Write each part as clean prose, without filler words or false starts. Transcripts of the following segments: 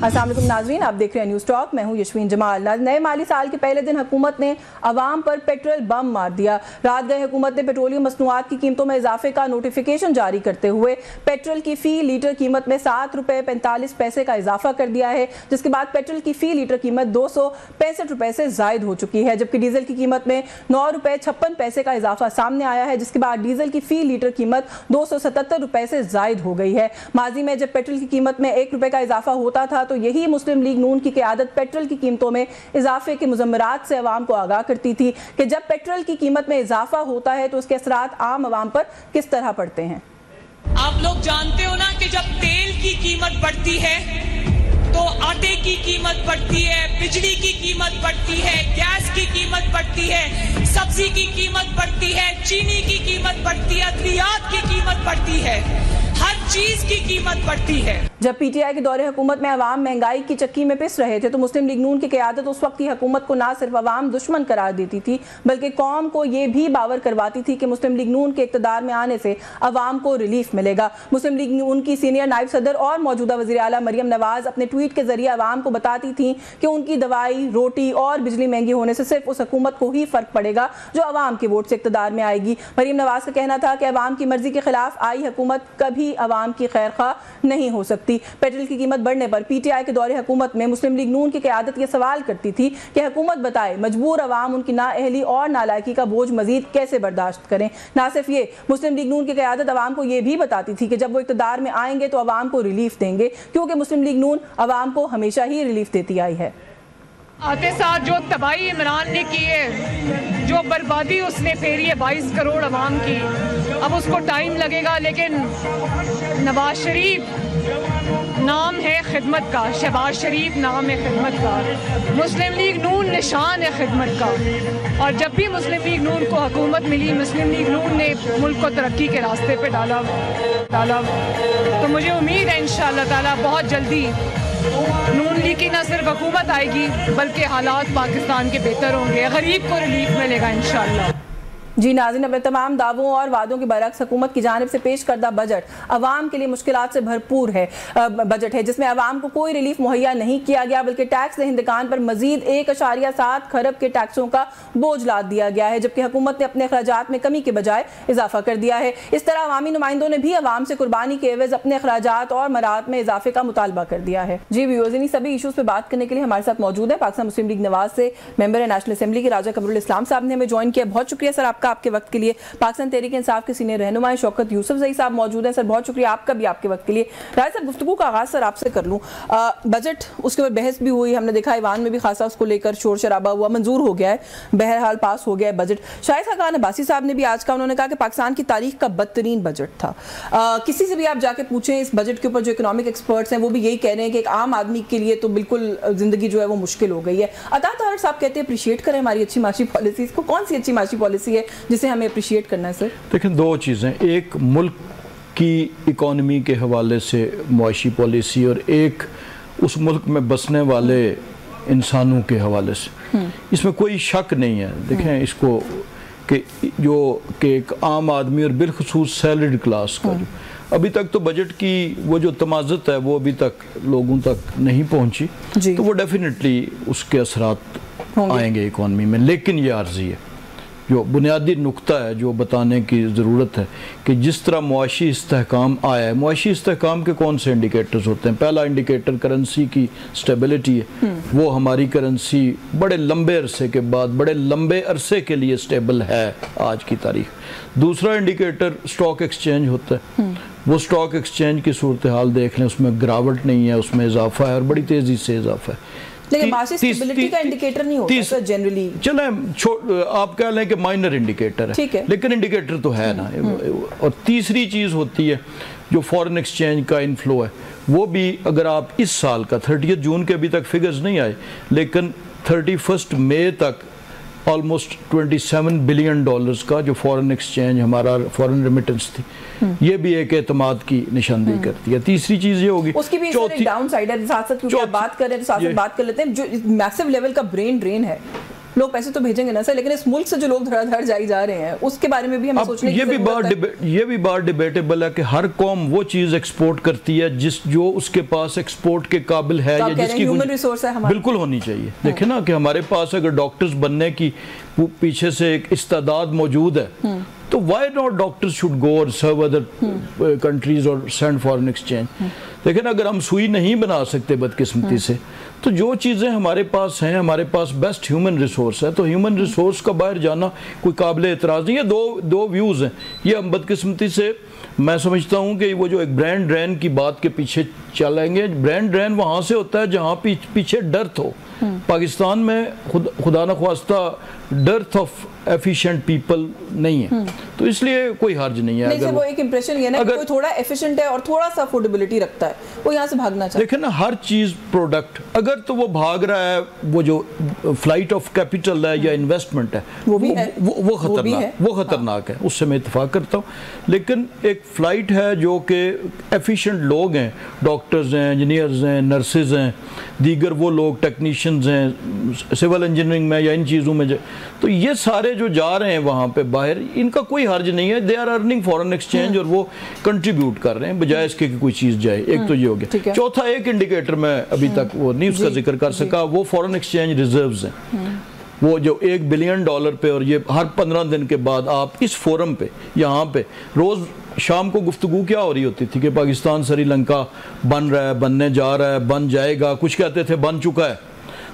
अस्सलाम वालेकुम नाज़रीन, आप देख रहे हैं न्यूज़ टॉक। मैं हूं यशवीन जमाल। नए माली साल के पहले दिन हुकूमत ने अवाम पर पेट्रोल बम मार दिया। रात गए हुकूमत ने पेट्रोलियम मसनूआत की कीमतों में इजाफे का नोटिफिकेशन जारी करते हुए पेट्रोल की फ़ी लीटर कीमत में 7 रुपये 45 पैसे का इजाफा कर दिया है, जिसके बाद पेट्रोल की फ़ी लीटर कीमत 265 रुपये से ज़ायद हो चुकी है, जबकि डीजल की कीमत में 9 रुपये 56 पैसे का इजाफा सामने आया है, जिसके बाद डीजल की फ़ी लीटर कीमत 277 रुपये से ज़ायद हो गई है। माजी में जब पेट्रोल की कीमत में 1 रुपये का इजाफा होता था तो यही मुस्लिम लीग नून की क़यादत पेट्रोल की कीमतों में इजाफे के मुज़म्मरात से अवाम को आगाह करती थी कि जब पेट्रोल की कीमत में इजाफा होता है तो उसके असरात आम अवाम पर किस तरह पड़ते हैं। आप लोग जानते हो ना कि जब तेल की कीमत बढ़ती है तो आटे की कीमत बढ़ती है, बिजली की कीमत बढ़ती है, गैस की कीमत बढ़ती है, सब्जी की कीमत बढ़ती है, चीनी की कीमत बढ़ती है, अद्वियात की कीमत बढ़ती है, हर चीज की कीमत बढ़ती है। जब पीटीआई के दौरे हुकूमत में अवाम महंगाई की चक्की में पिस रहे थे तो मुस्लिम लीग नून की क़यादत उस वक्त की हुकूमत को ना सिर्फ अवाम दुश्मन करार देती थी बल्कि कौम को ये भी बावर करवाती थी कि मुस्लिम लीग नून के इक़्तिदार में आने से अवाम को रिलीफ मिलेगा। मुस्लिम लीग नून की सीनियर नायब सदर और मौजूदा वज़ीर आला मरियम नवाज अपने ट्वीट के जरिए अवाम को बताती थी कि उनकी दवाई, रोटी और बिजली महंगी होने से सिर्फ उस हुकूमत को ही फ़र्क पड़ेगा जो अवाम के वोट से इक़्तिदार में आएगी। मरियम नवाज का कहना था कि अवाम की मर्जी के खिलाफ आई हुकूमत कभी अवाम की खैर खा नहीं हो सकती। पेट्रोल की कीमत बढ़ने पर पीटीआई के दौरे हुकूमत में मुस्लिम लीग नून की क़यादत ये सवाल करती थी कि हुकूमत बताए मजबूर अवाम उनकी नाअहली और नालायकी का बोझ मजीद कैसे बर्दाश्त करें। ना सिर्फ ये, मुस्लिम लीग नून की क़यादत अवाम को ये भी बताती थी कि जब वो इक़्तिदार में आएंगे तो अवाम को रिलीफ देंगे, क्योंकि मुस्लिम लीग नून अवाम को हमेशा ही रिलीफ देती आई है। आते साथ जो तबाही इमरान ने की है, जो बर्बादी उसने फेरी है 22 करोड़ अवाम की, अब उसको टाइम लगेगा, लेकिन नवाज शरीफ नाम है खिदमत का, शहबाज शरीफ नाम है खिदमत का, मुस्लिम लीग नून निशान है खिदमत का। और जब भी मुस्लिम लीग नून को हुकूमत मिली, मुस्लिम लीग नून ने मुल्क को तरक्की के रास्ते पे डाला। तो मुझे उम्मीद है इंशाअल्लाह ताला बहुत जल्दी नून लीग की न सिर्फ हुकूमत आएगी बल्कि हालात पाकिस्तान के बेहतर होंगे, गरीब को रिलीफ मिलेगा इंशाअल्लाह। जी नाज़रीन, अपने तमाम दावों और वादों के बरक्स हुकूमत की जानिब से पेश करदा बजट अवाम के लिए मुश्किलात से भरपूर है बजट है, जिसमें अवाम को कोई रिलीफ मुहैया नहीं किया गया बल्कि टैक्स दहिंदगान पर मजीद 1.7 खरब के टैक्सों का बोझ लाद दिया गया है, जबकि हुकूमत ने अपने अखराजात में कमी के बजाय इजाफा कर दिया है। इस तरह अवामी नुमाइंदों ने भी अवाम से कुर्बानी के एवज अपने अखराजात और मरात में इजाफे का मुतालबा कर दिया है। जी व्यूअर्स, इन्हीं सभी इशूज़ पर बात करने के लिए हमारे साथ मौजूद है पाकिस्तान मुस्लिम लीग नवाज से मेंबर है नेशनल असेंबली के राजा कमरुल इस्लाम साहब ने हमें ज्वाइन किया। बहुत शुक्रिया सर आपके वक्त के लिए। पाकिस्तान तहरीक इंसाफ के सीनियर रहनुमा शौकत यूसुफ ज़ई साहब मौजूद हैं। सर बहुत शुक्रिया आपका भी आपके वक्त के लिए। राय साहब, गुफ्तगू का आगाज़ सर आपसे कर लूँ। बजट, उसके बाद बहस भी हुई, हमने देखा ईवान में भी खासा उसको लेकर शोर शराबा हुआ, मंजूर हो गया है, बहरहाल पास हो गया है बजट। शाहिद खान अब्बासी साहब ने भी आज का उन्होंने कहा कि पाकिस्तान की तारीख का बदतरीन बजट था। किसी से भी आप जाके पूछें इस बजट के ऊपर, जो इकोनॉमिक एक्सपर्ट्स हैं वो भी यही कह रहे हैं कि एक आम आदमी के लिए तो बिल्कुल ज़िंदगी जो है वो मुश्किल हो गई है। अता ताहर साहब कहते हैं अप्रिशिएट करें हमारी अच्छी माशी पॉलिसीज़ को। कौन सी अच्छी माशी पॉलिसी है जिसे हमें अप्रिशिएट करना है सर? देखें, दो चीज़ें, एक मुल्क की इकॉनमी के हवाले से मुआशी पॉलिसी और एक उस मुल्क में बसने वाले इंसानों के हवाले से। इसमें कोई शक नहीं है। देखें इसको कि एक आम आदमी और बिलखसूस सैलरीड क्लास का जो अभी तक तो बजट की वो जो तमाज़त है वो अभी तक लोगों तक नहीं पहुंची, तो वो डेफिनेटली उसके असरात आएंगे इकॉनमी में। लेकिन ये आर्जी है, जो बुनियादी नुक्ता है जो बताने की ज़रूरत है कि जिस तरह मुआशी इस्तेहकाम आया है, मुआशी इस्तेहकाम के कौन से इंडिकेटर्स होते हैं? पहला इंडिकेटर करेंसी की स्टेबिलिटी है, वो हमारी करेंसी बड़े लंबे अरसे के बाद, बड़े लंबे अरसे के लिए स्टेबल है आज की तारीख। दूसरा इंडिकेटर स्टॉक एक्सचेंज होता है, वो स्टॉक एक्सचेंज की सूरत हाल देख लें, उसमें गिरावट नहीं है, उसमें इजाफा है और बड़ी तेज़ी से इजाफा है। लेकिन माशी स्टेबिलिटी का इंडिकेटर नहीं होता सर जनरली। चलें आप कह लें कि माइनर इंडिकेटर है, ठीक है, लेकिन इंडिकेटर तो है ना। और तीसरी चीज़ होती है जो फॉरेन एक्सचेंज का इनफ्लो है, वो भी अगर आप इस साल का 30 जून के अभी तक फिगर्स नहीं आए, लेकिन 31 मई तक ऑलमोस्ट $27 बिलियन का जो फॉरेन एक्सचेंज हमारा फॉरेन रेमिटेंस थी, ये भी एक एतमाद की निशानदेही करती है। तीसरी चीज ये होगी, उसकी भी एक डाउन साइड है, साथ साथ क्योंकि आप बात कर रहे हैं तो साथ साथ बात कर लेते हैं, जो मैसिव लेवल का ब्रेन ड्रेन है لوگ پیسے تو بھیجیں گے نا سر, لیکن اس ملک سے جو لوگ دھڑا دھڑ جائی جا رہے ہیں اس کے بارے میں بھی ہمیں سوچنے کی ضرورت ہے. یہ بھی بات ڈیبیٹیبل ہے کہ ہر قوم وہ چیز ایکسپورٹ کرتی ہے جو اس کے پاس ایکسپورٹ کے قابل ہے یا جس کی ہیومن ریسورس ہے ہمارا, بالکل ہونی چاہیے. دیکھیں نا کہ ہمارے پاس اگر ڈاکٹرز بننے کی پیچھے سے ایک استعداد موجود ہے تو why not doctors should go or serve other countries or send foreign exchange. لیکن اگر ہم سوئی نہیں بنا سکتے بدقسمتی سے تو جو چیزیں ہمارے پاس ہیں, ہمارے پاس بیسٹ ہیومن ریسورس ہے, تو ہیومن ریسورس کا باہر جانا کوئی قابل اعتراض نہیں. یہ دو ویوز ہیں. یہ ہم بدقسمتی سے میں سمجھتا ہوں کہ وہ جو ایک برینڈ ڈرین کی بات کے پیچھے چلیں گے. برینڈ ڈرین وہاں سے ہوتا ہے جہاں پیچھے ڈرتھ ہو. پاکستان میں خدا نخواستہ ڈرتھ آف ایفیشینٹ پیپل نہیں ہے, تو اس لیے کوئی حرج نہیں ہے. نہیں, وہ ایک امپریشن یہ نا کہ کوئی تھوڑا ایفیشینٹ ہے اور تھوڑا سا افورڈیبلٹی رکھتا ہے, وہ یہاں سے بھاگنا چاہتا ہے. دیکھیں نا ہر چیز پروڈکٹ, اگر تو وہ بھاگ رہا ہے, وہ جو فلائٹ آف کیپٹل ہے یا انویسٹمنٹ ہے وہ خطرناک ہے, اس سے میں اتفاق کرتا ہوں. لیکن ایک فلائٹ ہے جو کہ ایفیشینٹ لوگ ہیں, ڈاکٹرز ہیں, انجینئرز ہیں, نرسز ہیں, دیگر وہ لوگ ٹیکنیشینز ہیں سول انجینئرنگ میں یا ان چیزوں میں, تو یہ سارے جو جا رہے ہیں وہاں پہ باہر, ان کا کوئی حرج نہیں ہے. They are earning foreign exchange اور وہ کنٹریبیوٹ کر رہے ہیں بجائے اس کے کہ کوئی چیز جائے. ایک تو یہ ہو گیا. چوتھا ایک انڈیکیٹر میں ابھی تک وہ نہیں اس کا ذکر کر سکا, وہ فورن ایکسچینج ریزروز ہیں. وہ جو $1 بلین پہ, اور یہ ہر 15 دن کے بعد آپ اس فورم پہ یہاں پہ روز شام کو گفتگو کیا ہو رہی ہوتی تھی کہ پاکستان سری لنکا بن رہا ہے, بننے جا رہا ہے, بن جائے گا, کچھ کہتے تھے بن چکا ہے.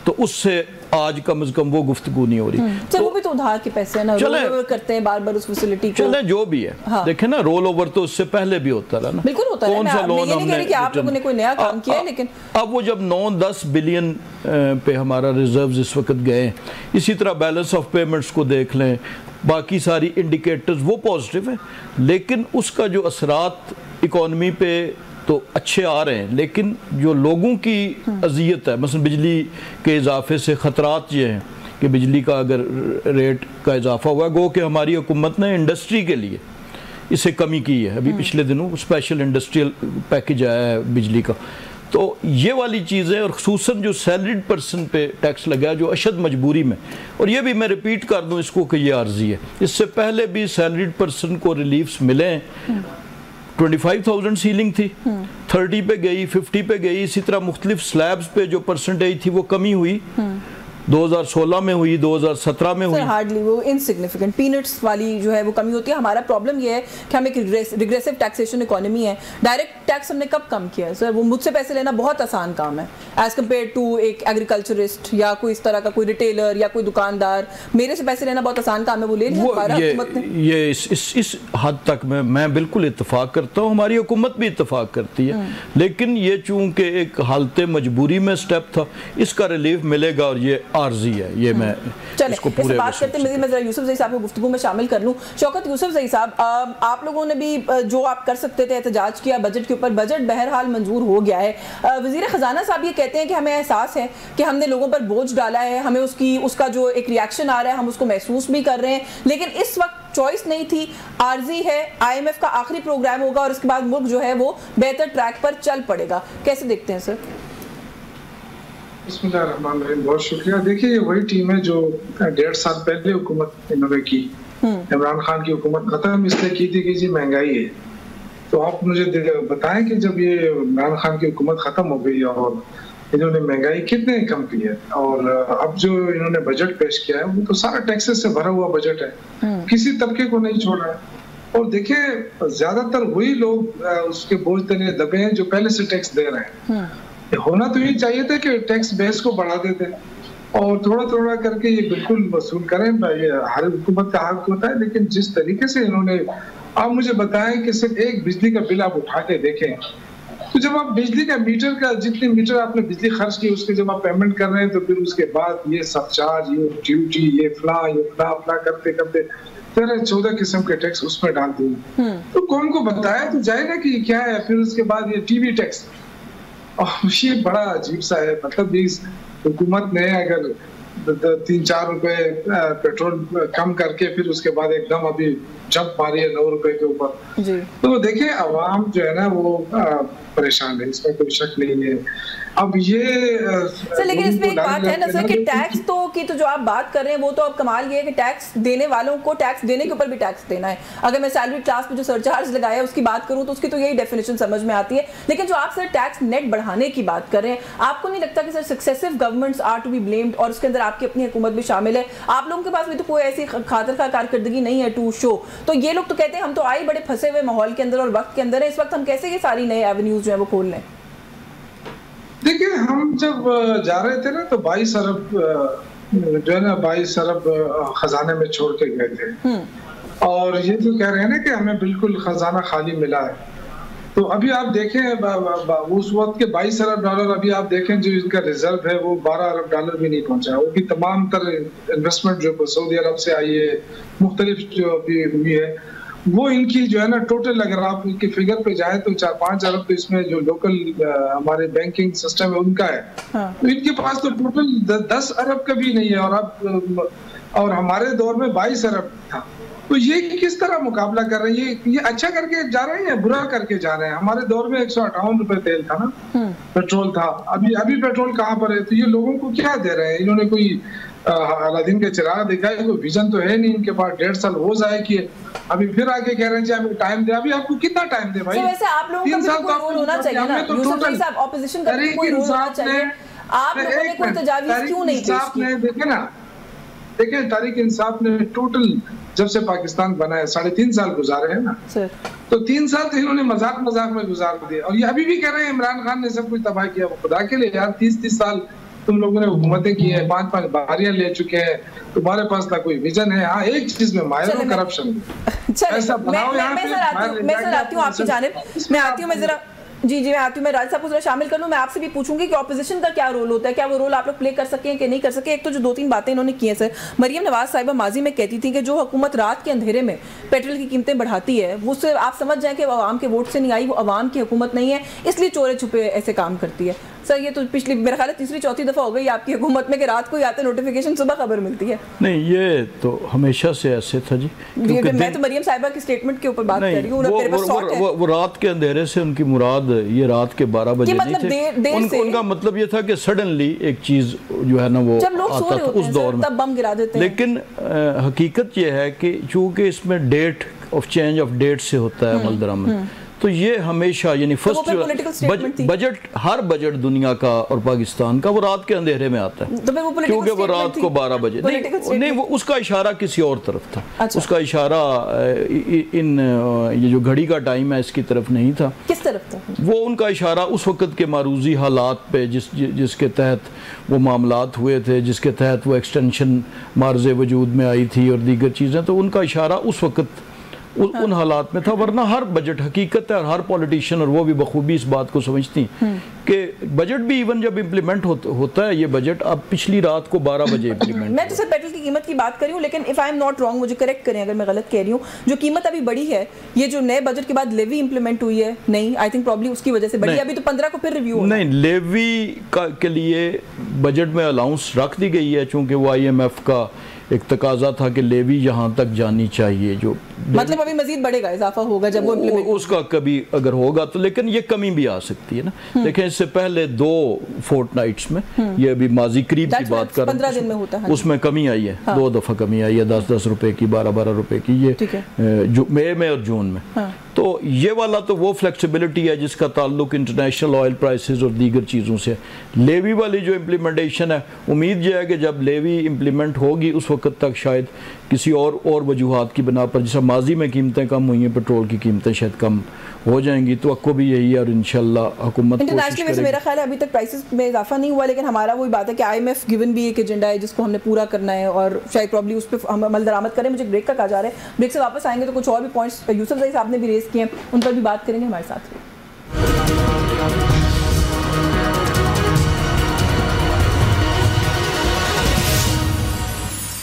تو اس سے آج کم از کم وہ گفتگو نہیں ہو رہی. وہ بھی تو ادھار کے پیسے ہیں نا, رول اوور کرتے ہیں بار بار اس فیسلٹی کو. چلیں جو بھی ہے, دیکھیں نا رول اوور تو اس سے پہلے بھی ہوتا رہا نا. بالکل ہوتا ہے. کون سا لون ہم نے, کہ آپ لوگوں نے کوئی نیا کام کیا ہے, لیکن اب وہ جب 9-10 بلین پہ ہمارا ریزروز اس وقت گئے, اسی طرح بیلنس آف پیمنٹس کو دیکھ لیں, باقی ساری انڈیکیٹرز وہ پازیٹیو ہیں, لیکن اس کا جو اثرات اکانومی پہ تو اچھے آ رہے ہیں. لیکن جو لوگوں کی اذیت ہے, مثلا بجلی کے اضافے سے خطرات یہ ہیں کہ بجلی کا اگر ریٹ کا اضافہ ہوا ہے, گو کہ ہماری حکومت نے انڈسٹری کے لیے اسے کمی کی ہے. ابھی پچھلے دنوں اسپیشل انڈسٹریل پیکج آیا ہے بجلی کا, تو یہ والی چیزیں, اور خصوصاً جو سیلریڈ پرسن پہ ٹیکس لگا ہے جو اشد مجبوری میں, اور یہ بھی میں ریپیٹ کر دوں اس کو کہ یہ عارضی ہے. اس سے پہلے بھی سیلریڈ پرسن کو ریلیفز ملے ہیں. 25,000 سیلنگ تھی, 30 پہ گئی, 50 پہ گئی, اسی طرح مختلف سلیبز پہ جو پرسنٹیج تھی وہ کمی ہوئی. 2016 میں ہوئی, 2017 میں ہوئی. ہارڈلی وہ انسگنیفیکنٹ پینٹس والی جو ہے وہ کمی ہوتی ہے. ہمارا پرابلم یہ ہے کہ ہم ایک ریگریسو ٹیکسیشن اکانومی ہے. ڈائریکٹ ٹیکس ہم نے کب کم کیا ہے سر؟ وہ مجھ سے پیسے لینا بہت آسان کام ہے ایز کمپیئر ٹو ایک ایگریکلچرسٹ یا کوئی اس طرح کا کوئی ریٹیلر یا کوئی دکاندار. میرے سے پیسے لینا بہت آسان کام ہے, وہ لے لیا. یہ اس حد تک میں بالکل اتفاق کرتا ہوں, ہماری حکومت بھی اتفاق کرتی ہے. لیکن یہ چونکہ ایک حالت مجبوری میں سٹیپ تھا, اس کا ریلیف ملے گا اور یہ عارضی ہے. یہ میں اس کو پورے بات کرتے ہیں. میں ذرا یوسف زئی صاحب کو گفتگو میں شامل کر لوں. شوکت یوسف زئی صاحب, آپ لوگوں نے بھی جو آپ کر سکتے تھے احتجاج کیا بجٹ کے اوپر. بجٹ بہرحال منظور ہو گیا ہے. وزیر خزانہ صاحب یہ کہتے ہیں کہ ہمیں احساس ہے کہ ہم نے لوگوں پر بوجھ ڈالا ہے, ہمیں اس کا جو ایک ریاکشن آ رہا ہے ہم اس کو محسوس بھی کر رہے ہیں, لیکن اس وقت چوائس نہیں تھی, عارضی ہے. IMF کا آخری پروگرام ہوگا اور اس کے بعد ملک جو ہے وہ بہتر ٹریک پر چل پڑے گا. کیسے دیکھتے ہیں سر؟ بسم اللہ الرحمن الرحیم. بہت شکریہ. دیکھیے یہ وہی ٹیم ہے جو 1.5 سال پہلے حکومت انہوں نے کی. عمران خان کی حکومت ختم اس لیے کی تھی کہ جی مہنگائی ہے. تو آپ مجھے بتائیں کہ جب یہ عمران خان کی حکومت ختم ہو گئی اور انہوں نے مہنگائی کتنے کم کی ہے, اور اب جو انہوں نے بجٹ پیش کیا ہے وہ تو سارا ٹیکسز سے بھرا ہوا بجٹ ہے, کسی طبقے کو نہیں چھوڑا ہے. اور دیکھیں زیادہ تر وہی لوگ اس کے بوجھ تلے دبے ہیں جو پہلے سے ٹیکس دے رہے ہیں. ہونا تو یہ چاہیے تھا کہ ٹیکس بیس کو بڑھا دیتے اور تھوڑا تھوڑا کر کے یہ بالکل وصول کریں. یہ ہر حکومت کا حق ہوتا ہے, لیکن جس طریقے سے انہوں نے, آپ مجھے بتائیں کہ صرف ایک بجلی کا بل آپ اٹھا کے دیکھیں تو جب آپ بجلی کا میٹر کا جتنے میٹر آپ نے بجلی خرچ کی اس کے جب آپ پیمنٹ کر رہے ہیں تو پھر اس کے بعد یہ سب چارج, یہ ڈیوٹی, یہ فلاں کرتے کرتے 13-14 قسم کے ٹیکس اس میں ڈالتے ہیں. تو کون کو بتایا تو جائے گا کہ یہ کیا ہے. پھر اس کے بعد یہ ٹی وی ٹیکس, یہ بڑا عجیب سا ہے. مطلب اس حکومت نے اگر 3-4 रुपए पेट्रोल कम करके फिर उसके बाद एकदम अभी जंप मारी है 9 रुपए के ऊपर। तो देखिए अवाम जो है ना वो परेशान है, इसमें कोई शक नहीं है। अब ये सर लेकिन इसमें एक बात है ना सर कि टैक्स तो की तो जो आप बात कर रहे हैं वो तो अब कमाल ये है कि टैक्स देने वालों को टैक्स देने के ऊपर भी टैक्स देना है। अगर मैं सैलरी क्लास पे जो सरचार्ज लगाया है उसकी बात करूं तो उसकी तो यही डेफिनेशन समझ में आती है। लेकिन जो आप सर टैक्स नेट बढ़ाने की बात कर रहे हैं, आपको नहीं लगता कि sir successive governments are to be blamed और उसके अंदर आपकी अपनी हुकूमत भी शामिल है? आप लोगों के पास भी तो कोई ऐसी खातिर खा कारकर्दगी नहीं है टू शो। तो ये लोग तो कहते हैं हम तो आए बड़े फंसे हुए माहौल के अंदर और वक्त के अंदर है, इस वक्त हम कैसे ये सारी नए एवेन्यूज जो है वो खोल लें? देखिए हम जब जा रहे थे ना तो 22 अरब जो है ना 22 अरब खजाने में छोड़ के गए थे और ये तो कह रहे हैं ना कि हमें बिल्कुल खजाना खाली मिला है। तो अभी आप देखें उस वक्त के 22 अरब डॉलर अभी आप देखें जो इनका रिजर्व है वो 12 अरब डॉलर भी नहीं पहुंचा। वो भी तमाम तरह इन्वेस्टमेंट जो सऊदी अरब से आई है, मुख्तलिफ जो अभी हुई है, वो इनकी जो है ना टोटल अगर आप इनके फिगर पे जाए तो 4-5 अरब तो इसमें जो लोकल हमारे बैंकिंग सिस्टम है उनका है। तो इनके पास तो टोटल 10 अरब का भी नहीं है और अब और हमारे दौर में 22 अरब था। तो ये किस तरह मुकाबला कर रहे हैं? ये अच्छा करके जा रहे हैं, बुरा करके जा रहे हैं? हमारे दौर में 158 रुपए तेल था ना, पेट्रोल था। अभी पेट्रोल कहाँ पर है? तो ये लोगों को क्या दे रहे हैं? इन्होंने कोई अलादीन के चिराग दिखाए, कोई विजन तो है नहीं इनके पास। 1.5 साल हो जाए कि अभी फिर आगे कह रहे हैं हमें टाइम दे। अभी आपको कितना टाइम दे भाई? वैसे आप लोगों का भी कोई रोल होना चाहिए ना, यूसुफ भाई साहब, ऑपोजिशन का भी कोई रोल होना चाहिए। आप लोगों ने कोई तजावीज क्यों नहीं पेश की? देखे ना, देखिए तारीख इंसाफ ने टोटल जब से पाकिस्तान बना है 3.5 साल गुजारे हैं ना, तो 3 साल तो इन्होंने मजाक में गुजार दिए और ये अभी भी कह रहे हैं इमरान खान ने सब कुछ तबाह किया। खुदा के लिए यार 30 साल तुम लोगों ने हुकूमतें की है, 5 बारियां ले चुके हैं, तुम्हारे पास ना कोई विजन है। हाँ एक चीज में माहिर हो करप्शन। ऐसा बनाओ यहाँ पे। मैं सर आती हूँ आपकी जानिब, मैं आती हूँ, मैं जरा जी मैं आती हूँ, मैं राज साहब को जरा शामिल कर लूँ। मैं आपसे भी पूछूंगी कि ऑपोजिशन का क्या रोल होता है, क्या वो रोल आप लोग प्ले कर सके कि नहीं कर सके? एक तो जो 2-3 बातें इन्होंने की हैं सर, मरियम नवाज साहिबा माजी में कहती थी कि जो हुकूमत रात के अंधेरे में पेट्रोल की कीमतें बढ़ाती है वो सिर्फ आप समझ जाएं कि वो आवाम के वोट से नहीं आई, वो आवाम की हुकूमत नहीं है, इसलिए चोरे छुपे ऐसे काम करती है। सर ये तो पिछली मेरा ख्याल है 3-4 दफा हो गई आपकी हुकूमत में कि रात को ही आते नोटिफिकेशन, सुबह खबर मिलती है। नहीं ये तो हमेशा से ऐसे था जी। मैं तो मरियम साहिबा की स्टेटमेंट के ऊपर बात कर रही हूँ। वो रात के अंधेरे से उनकी मुराद ये रात के 12 बजे नहीं थे। उनका मतलब ये था कि सडनली एक चीज जो है ना वो आता था उस दौर में, तब बम गिरा देते हैं। लेकिन हकीकत ये है कि चूंकि इसमें date of change of date से होता है अमल दरामद, तो ये हमेशा यानी फर्स्ट बजट हर बजट दुनिया का और पाकिस्तान का वो रात के अंधेरे में आता है, क्योंकि वो रात को 12 बजे नहीं वो उसका इशारा किसी और तरफ था। अच्छा। उसका इशारा ये जो घड़ी का टाइम है इसकी तरफ नहीं था। किस तरफ था वो? उनका इशारा उस वक्त के मारूजी हालात पे जिसके तहत वो मामलात हुए थे, जिसके तहत वो एक्सटेंशन मार्ज़े वजूद में आई थी और दीगर चीज़ें, तो उनका इशारा उस वक्त उन हालात में था। वरना हर बजट हकीकत है और हर पॉलिटिशियन और वो भी बखूबी इस बात को समझती कि बजट भी इवन जब इम्प्लीमेंट होता है ये बजट अब पिछली रात को 12 बजे इम्प्लीमेंट। मैं तो सिर्फ पेट्रोल की कीमत की बात कर रही हूँ, लेकिन if I am not wrong, मुझे करेक्ट करें अगर मैं गलत कह रही हूँ, जो कीमत अभी बढ़ी है ये जो नए बजट के बाद लेवी इम्प्लीमेंट हुई है, नहीं आई थिंक प्रॉब्ली उसकी वजह से बढ़ी। अभी तो 15 को फिर रिव्यू नहीं, लेवी के लिए बजट में अलाउंस रख दी गई है, चूंकि वो IMF का एक तकाजा था कि लेवी यहाँ तक जानी चाहिए, जो मतलब अभी मजीद बढ़ेगा, इजाफा होगा जब वो उसका कभी अगर होगा तो, लेकिन ये कमी भी आ सकती है ना। देखें इससे पहले 2 फोर्टनाइट्स में ये अभी माजी करीब की बात कर 15 दिन में होता है, उसमें कमी आई है। 2 दफा कमी आई है, 10-10 रुपए की, 12-12 रुपए की, ये मई में और जून में। तो ये वाला तो वो फ्लेक्सिबिलिटी है जिसका ताल्लुक इंटरनेशनल ऑयल प्राइसेस और दीगर चीज़ों से। लेवी वाली जो इम्प्लीमेंटेशन है, उम्मीद ये है कि जब लेवी इम्प्लीमेंट होगी उस वक्त तक शायद किसी और वजूहात की बिना पर, जैसा माजी में कीमतें कम हुई हैं, पेट्रोल की कीमतें शायद कम हो जाएंगी, तो आपको भी यही है और इंशाल्लाह हुकूमत इंटरनेशनली वैसे मेरा ख्याल है अभी तक प्राइसेस में इजाफा नहीं हुआ, लेकिन हमारा वही बात है कि IMF गिवन भी एक एजेंडा है जिसको हमने पूरा करना है और शायद प्रॉब्ली उस पर हम अमल दरामद करें। मुझे ब्रेक का कहा जा रहा है, ब्रेक से वापस आएंगे तो कुछ और भी पॉइंट्स यूसुफ भाई साहब ने भी रेस किए हैं, उन पर भी बात करेंगे। हमारे साथ